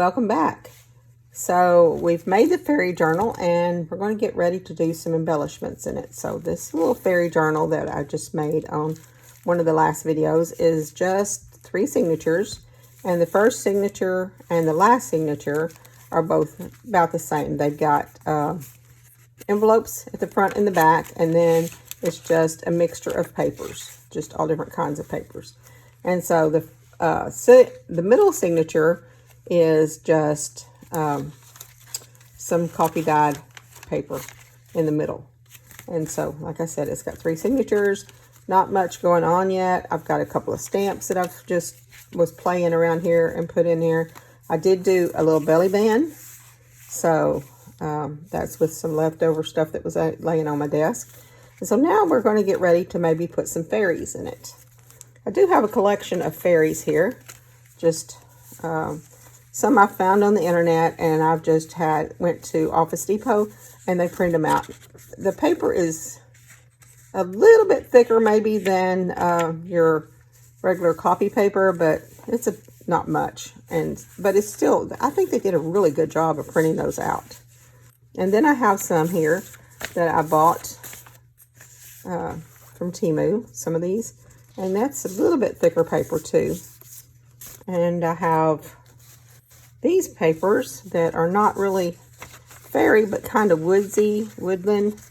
welcome back. So we've made the fairy journal and we're going to get ready to do some embellishments in it. So this little fairy journal that I just made on one of the last videos is just 3 signatures, and the first signature and the last signature are both about the same. They've got envelopes at the front and the back, and then it's just a mixture of papers, just all different kinds of papers. And so the middle signature is just some coffee dyed paper in the middle. And so, like I said, it's got 3 signatures. Not much going on yet. I've got a couple of stamps that I've just was playing around here and put in here. I did do a little belly band. So that's with some leftover stuff that was laying on my desk. And so now we're going to get ready to maybe put some fairies in it. I do have a collection of fairies here. Just some I found on the internet, and I've just went to Office Depot and they print them out. The paper is a little bit thicker maybe than your regular copy paper, but it's not much. But it's still, I think they did a really good job of printing those out. And then I have some here that I bought from Temu, some of these, and that's a little bit thicker paper too. And I have these papers that are not really fairy, but kind of woodland.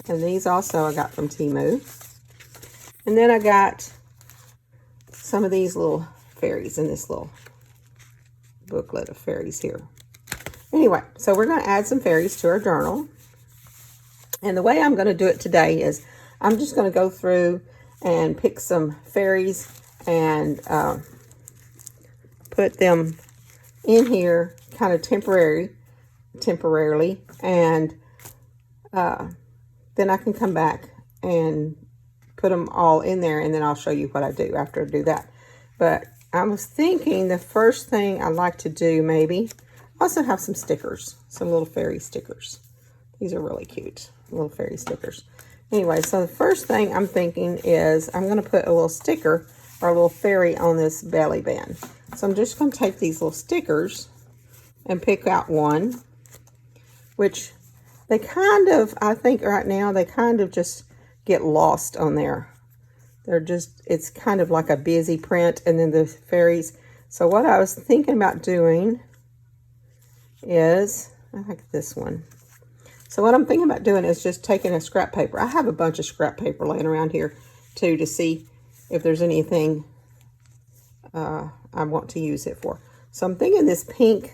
And these also I got from Temu. And then I got some of these little fairies in this little booklet of fairies here. Anyway, so we're going to add some fairies to our journal. And the way I'm going to do it today is I'm just going to go through and pick some fairies and put them in here kind of temporarily, and then I can come back and put them all in there, and then I'll show you what I do after I do that. But I was thinking the first thing I'd like to do, maybe also have some stickers, some little fairy stickers. These are really cute, little fairy stickers. Anyway, so the first thing I'm thinking is I'm going to put a little sticker or a little fairy on this belly band. So I'm just going to take these little stickers and pick out one, which they kind of, I think right now, they kind of just get lost on there. They're just, it's kind of like a busy print, and then the fairies. So what I was thinking about doing is, I like this one. So what I'm thinking about doing is just taking a scrap paper. I have a bunch of scrap paper laying around here too, to see if there's anything I want to use it for. So I'm thinking this pink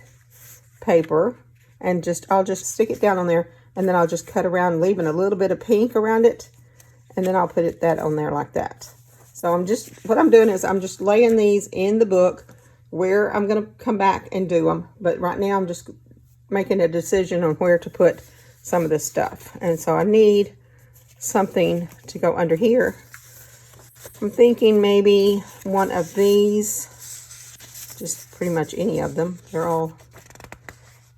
paper, and I'll just stick it down on there, and then I'll just cut around, leaving a little bit of pink around it, and then I'll put that on there like that. So what I'm doing is I'm just laying these in the book where I'm going to come back and do them. But right now I'm just making a decision on where to put some of this stuff. And so I need something to go under here. I'm thinking maybe one of these, just pretty much any of them.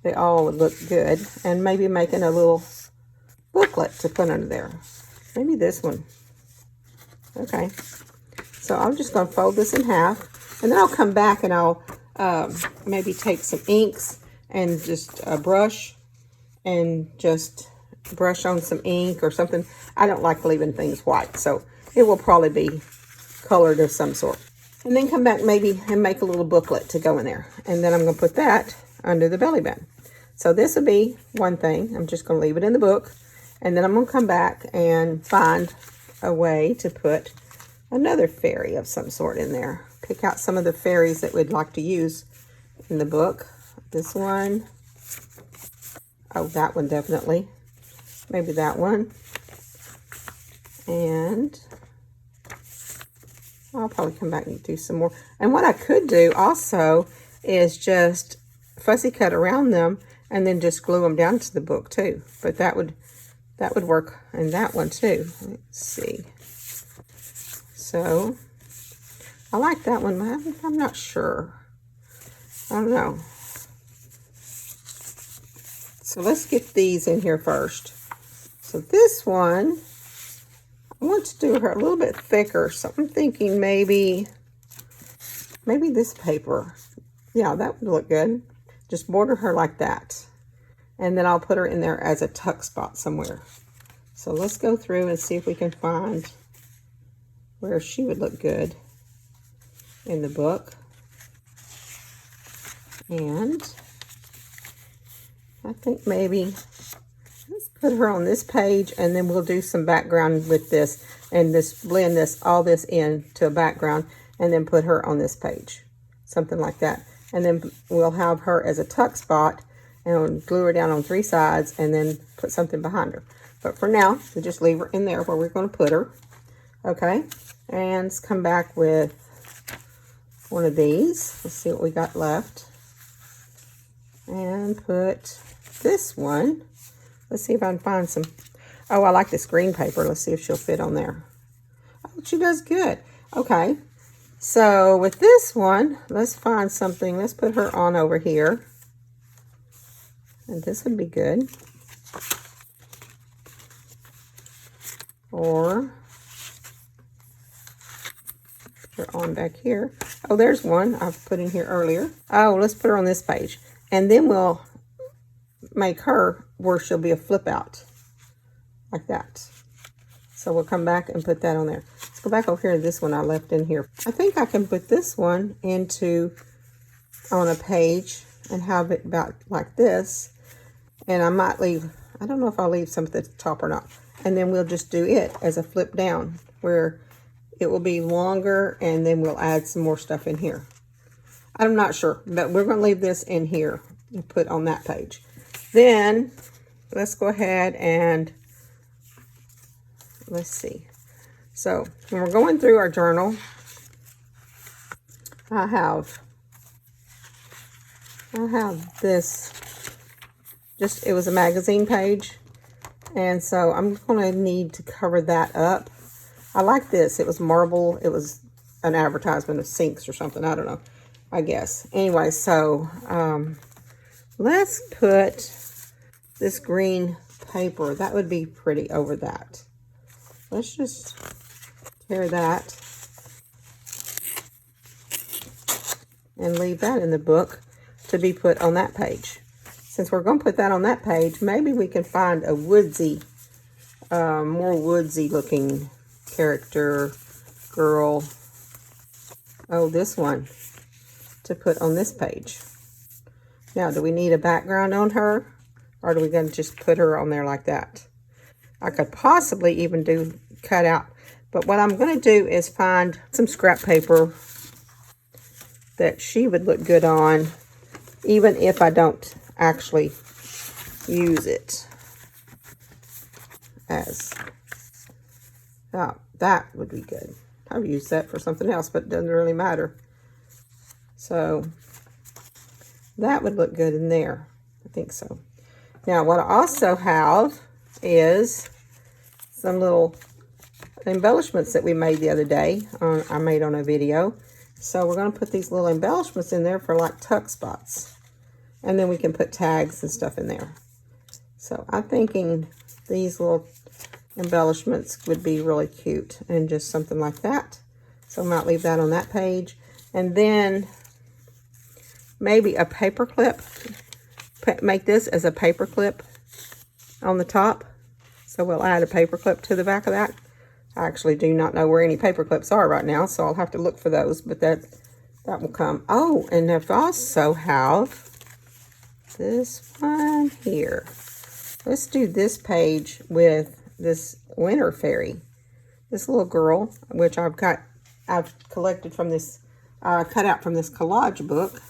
They all would look good. And maybe making a little booklet to put under there. Maybe this one. Okay. So I'm just going to fold this in half, and then I'll come back and I'll maybe take some inks and just a brush and just brush on some ink or something. I don't like leaving things white, so it will probably be colored of some sort. And then come back maybe and make a little booklet to go in there. And then I'm going to put that under the belly band. So this will be one thing. I'm just going to leave it in the book. And then I'm going to come back and find a way to put another fairy of some sort in there. Pick out some of the fairies that we'd like to use in the book. This one. Oh, that one definitely. Maybe that one. And I'll probably come back and do some more. And what I could do also is just fussy cut around them and then just glue them down to the book too. But that would work in that one too. Let's see. So I like that one, but I'm not sure. I don't know. So let's get these in here first. So this one, I want to do her a little bit thicker. So I'm thinking maybe this paper. Yeah, that would look good. Just border her like that. And then I'll put her in there as a tuck spot somewhere. So let's go through and see if we can find where she would look good in the book. And I think maybe let's put her on this page, and then we'll do some background with this and just blend all this in to a background, and then put her on this page, something like that. And then we'll have her as a tuck spot and glue her down on 3 sides and then put something behind her. But for now, we just leave her in there where we're going to put her. Okay, and let's come back with one of these. Let's see what we got left. And put this one. Let's see if I can find some. Oh, I like this green paper. Let's see if she'll fit on there. Oh, she does good. Okay, so with this one, let's find something. Let's put her on over here. And this would be good. Or put her on back here. Oh, there's one I've put in here earlier. Oh, let's put her on this page. And then we'll make her where she'll be a flip out. Like that. So we'll come back and put that on there. Let's go back over here to this one I left in here. I think I can put this one on a page and have it about like this. And I might leave, I don't know if I'll leave some at the top or not. And then we'll just do it as a flip down where it will be longer, and then we'll add some more stuff in here. I'm not sure, but we're going to leave this in here and put on that page. Then let's go ahead and let's see. So when we're going through our journal, I have this, it was a magazine page. And so I'm going to need to cover that up. I like this. It was marble. It was an advertisement of sinks or something. I don't know, I guess. Anyway, so let's put this green paper. That would be pretty over that. Let's just tear that and leave that in the book to be put on that page. Since we're going to put that on that page, maybe we can find a woodsy, more woodsy looking character, girl. Oh, this one to put on this page. Now, do we need a background on her, or are we going to just put her on there like that? I could possibly even do cut out, but what I'm going to do is find some scrap paper that she would look good on, even if I don't actually use it as that would be good. I've used that for something else, but it doesn't really matter. So that would look good in there. I think so. Now what I also have is some little embellishments that we made the other day. I made on a video. So we're going to put these little embellishments in there for like tuck spots. And then we can put tags and stuff in there. So I'm thinking these little embellishments would be really cute and just something like that. So I might leave that on that page. And then maybe a paper clip. Make this as a paper clip on the top. So we'll add a paper clip to the back of that. I actually do not know where any paper clips are right now, so I'll have to look for those, but that will come. Oh, and I also have this one here. Let's do this page with this winter fairy. This little girl, which I've collected from this, cut out from this collage book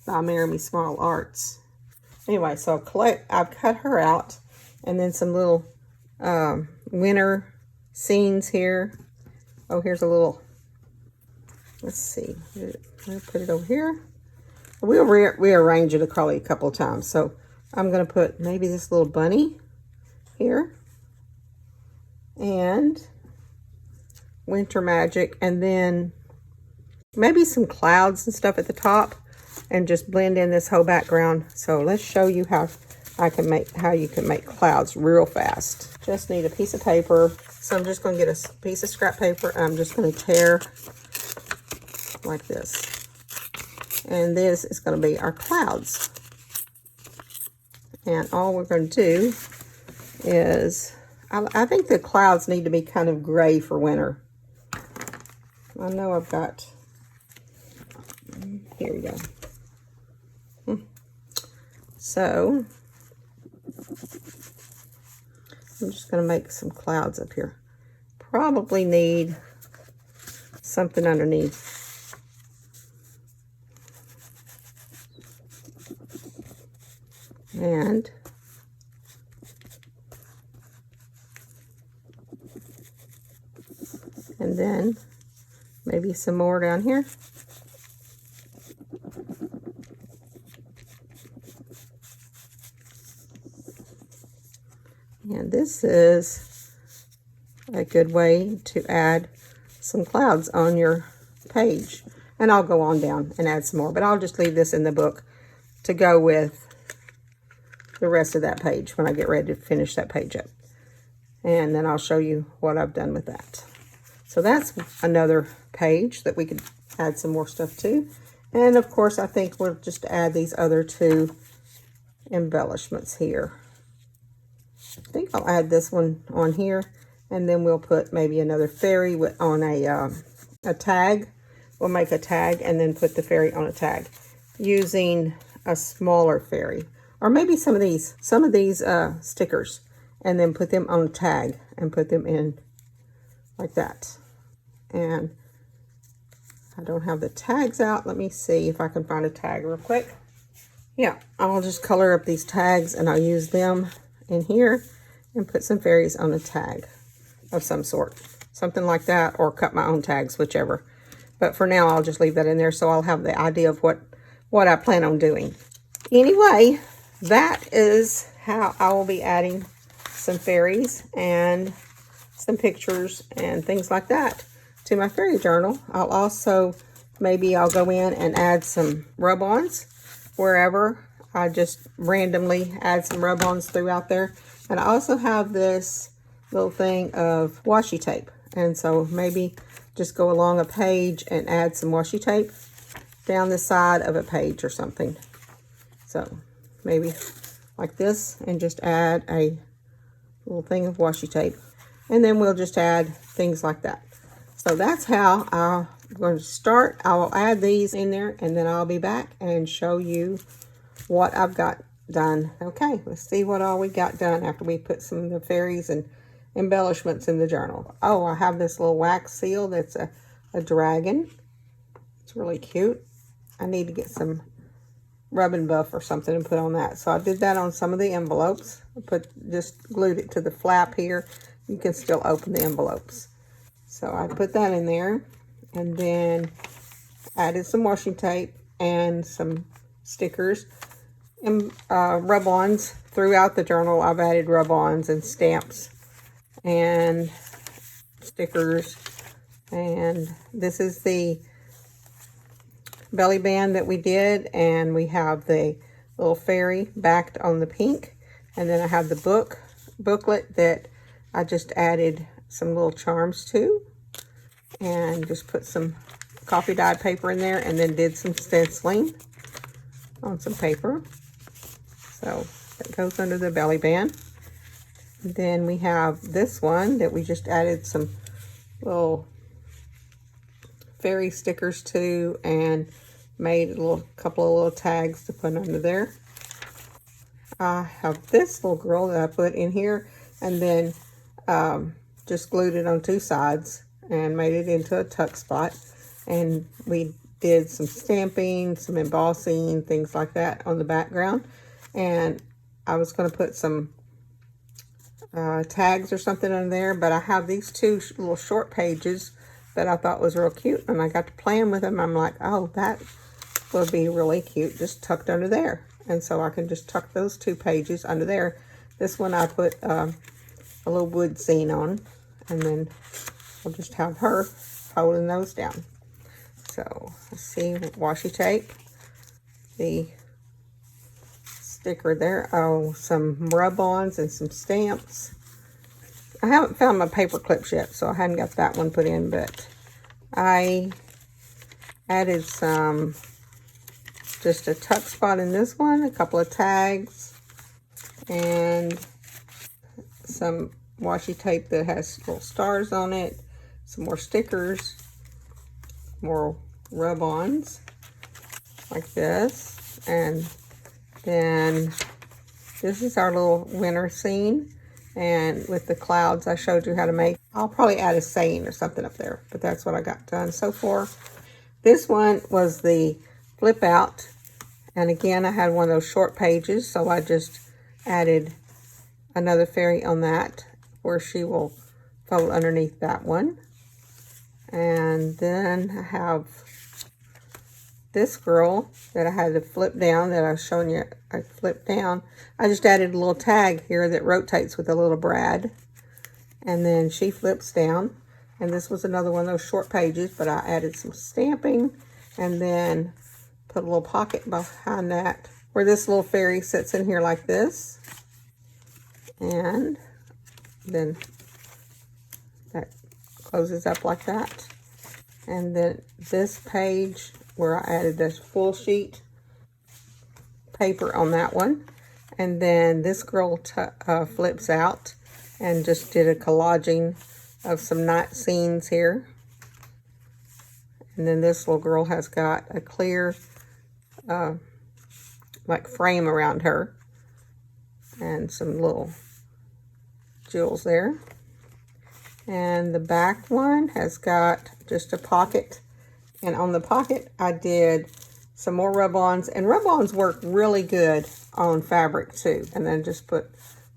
by Mary Small Arts. Anyway, so I've cut her out, and then some little winter scenes here. Oh, here's a little, let's see, I'll put it over here. We'll rearrange it probably a couple of times. So I'm going to put maybe this little bunny here. And winter magic. And then maybe some clouds and stuff at the top. And just blend in this whole background. So let's show you how you can make clouds real fast. Just need a piece of paper. So I'm just going to get a piece of scrap paper. And I'm just going to tear like this. And this is going to be our clouds. And all we're going to do is, I think the clouds need to be kind of gray for winter. I know I've got, here we go. So, I'm just going to make some clouds up here. Probably need something underneath. And then maybe some more down here. And this is a good way to add some clouds on your page. And I'll go on down and add some more, but I'll just leave this in the book to go with the rest of that page when I get ready to finish that page up. And then I'll show you what I've done with that. So that's another page that we could add some more stuff to. And of course, I think we'll just add these other two embellishments here. I think I'll add this one on here, and then we'll put maybe another fairy on a tag. We'll make a tag and then put the fairy on a tag using a smaller fairy. Or maybe some of these stickers, and then put them on a tag and put them in like that. And I don't have the tags out. Let me see if I can find a tag real quick. Yeah, I'll just color up these tags and I'll use them in here and put some fairies on a tag of some sort. Something like that, or cut my own tags, whichever. But for now, I'll just leave that in there so I'll have the idea of what I plan on doing. Anyway, that is how I will be adding some fairies and some pictures and things like that to my fairy journal. I'll also, maybe I'll go in and add some rub-ons wherever. I just randomly add some rub-ons throughout there. And I also have this little thing of washi tape. And so maybe just go along a page and add some washi tape down the side of a page or something. So maybe like this, and just add a little thing of washi tape. And then we'll just add things like that. So that's how I'm going to start. I will add these in there, and then I'll be back and show you what I've got done. Okay, let's see what all we got done after we put some of the fairies and embellishments in the journal. Oh, I have this little wax seal that's a dragon. It's really cute. I need to get some rub and buff or something and put on that. So I did that on some of the envelopes. I just glued it to the flap here. You can still open the envelopes. So I put that in there, and then added some washi tape and some stickers and rub-ons throughout the journal. I've added rub-ons and stamps and stickers. And this is the belly band that we did, and we have the little fairy backed on the pink, and then I have the booklet that I just added some little charms to, and just put some coffee dyed paper in there, and then did some stenciling on some paper. So that goes under the belly band. And then we have this one that we just added some little fairy stickers to, and made a couple of little tags to put under there. I have this little girl that I put in here, and then just glued it on two sides and made it into a tuck spot. And we did some stamping, some embossing, things like that on the background. And I was going to put some tags or something on there, but I have these two little short pages that I thought was real cute, and I got to playing with them. I'm like, oh, that would be really cute just tucked under there. And so I can just tuck those two pages under there. This one I put a little wood scene on, and then I'll just have her holding those down. So let's see, washi tape, the sticker there, oh, some rub-ons and some stamps. I haven't found my paper clips yet, so I hadn't got that one put in, but I added some just a tuck spot in this one, a couple of tags, and some washi tape that has little stars on it, some more stickers, more rub-ons like this, and then this is our little winter scene, and with the clouds I showed you how to make. I'll probably add a saying or something up there, but that's what I got done so far. This one was the flip out, and again I had one of those short pages, so I just added another fairy on that where she will fold underneath that one. And then I have this girl that I had to flip down, that I was showing you I flipped down. I just added a little tag here that rotates with a little brad, and then she flips down. And this was another one of those short pages, but I added some stamping and then put a little pocket behind that where this little fairy sits in here like this. And then that closes up like that. And then this page where I added this full sheet paper on that one. And then this girl flips out, and just did a collaging of some night scenes here. And then this little girl has got a clear like frame around her and some little jewels there. And the back one has got just a pocket, and on the pocket I did some more rub-ons, and rub-ons work really good on fabric too. And then just put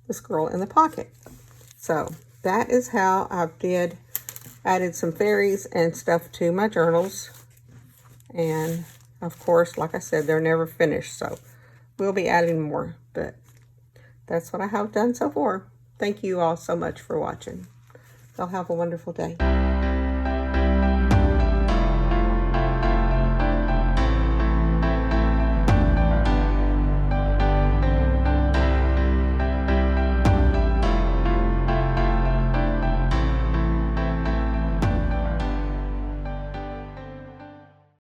this girl in the pocket. So that is how I added some fairies and stuff to my journals. And of course, like I said, they're never finished, so we'll be adding more, but that's what I have done so far. Thank you all so much for watching. Y'all have a wonderful day.